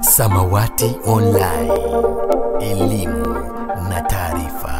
Samawati Online, elimu na taarifa.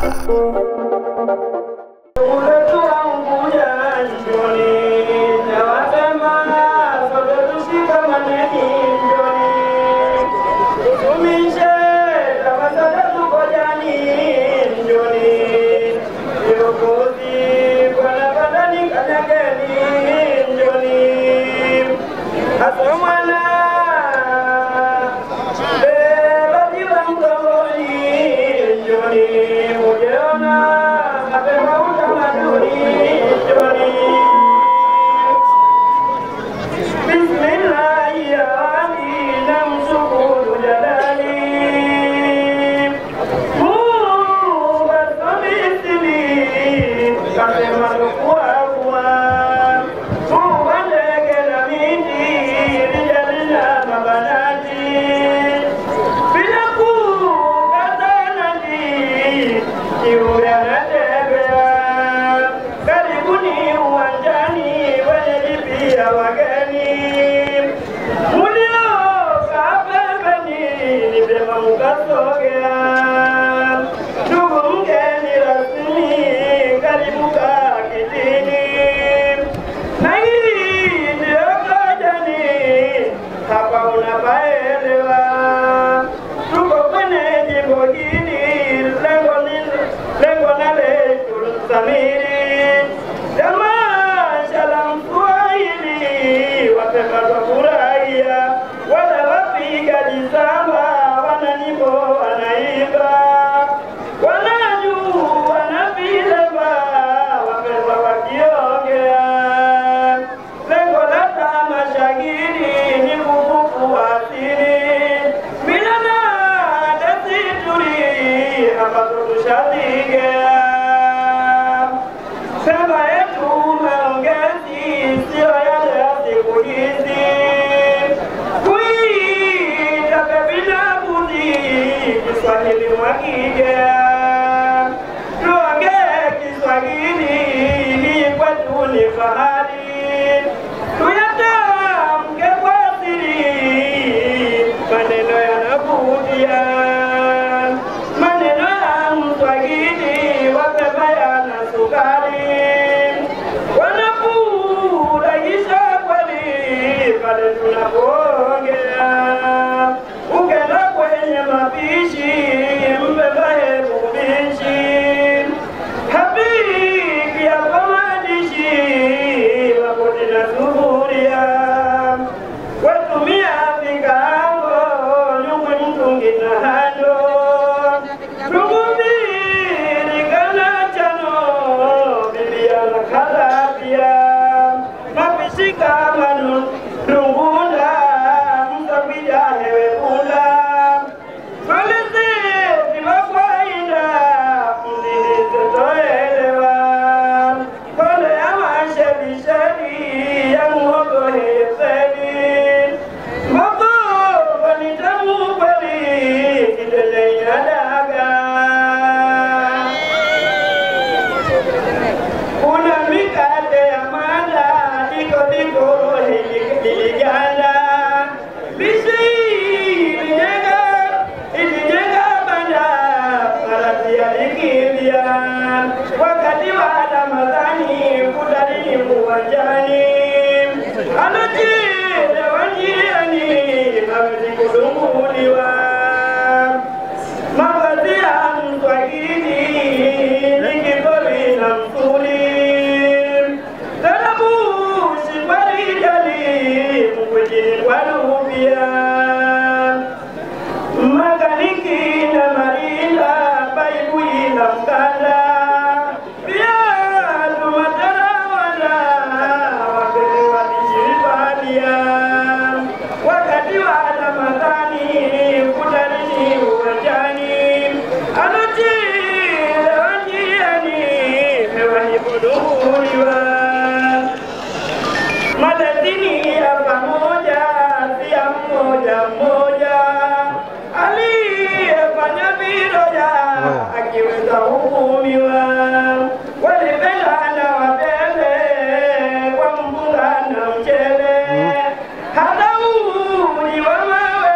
Hata uni wa mawe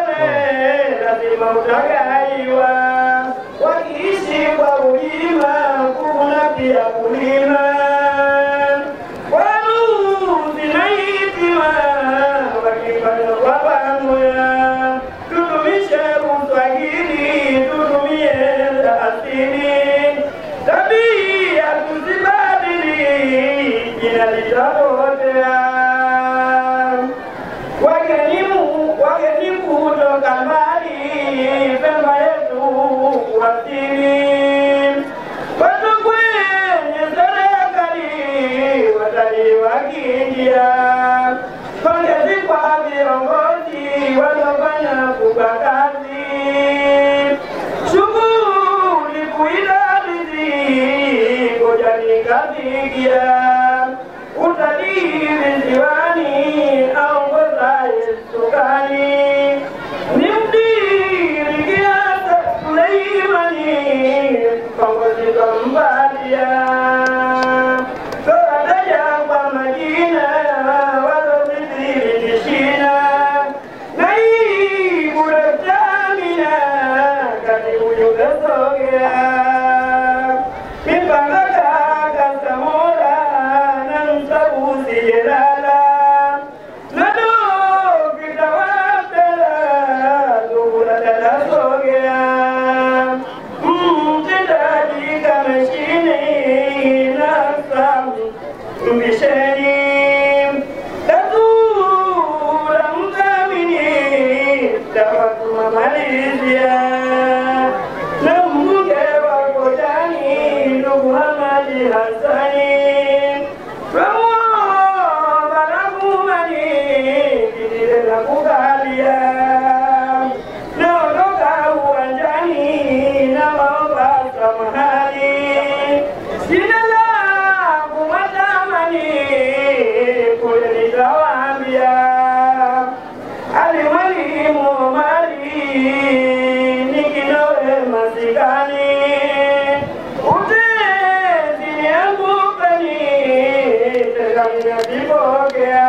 pamoja, tudumishe uswahili, tudumie asili, tabia tusibadili, jina litapotea. Wageni kutoka mbali, Pemba yetu wasili, watu kwenye serikali, watalii wakiingia, pongezi kwa viongozi waliofanya kubwa kazi, shughuli kuidadili, ngoja nikafikia, utalii visiwani aongozaye sukani, ni mdiri Kiasa Suleimani, kiongozi kampatia, toataja kwa majina walozidiri kishina, naibu Rektamina katibu Yugasogea, mipanga kaka Samora na msabusi Jelala, nado kitawapela dugula dada sogea, mtendaji kameshini na samu mbisheni, dazula mkamini dawatuma malizia, na mbunge wa Kojani ndugu Hamadi Hassani, Ramwa Barakumani kidile na kukalia, naondoka uwanjani na maomba samahani, jina langu matamani kule nitawaambia, Ali Mwalimu Omari nikinowe masikani, utezi niangukani tekani ya kipokea.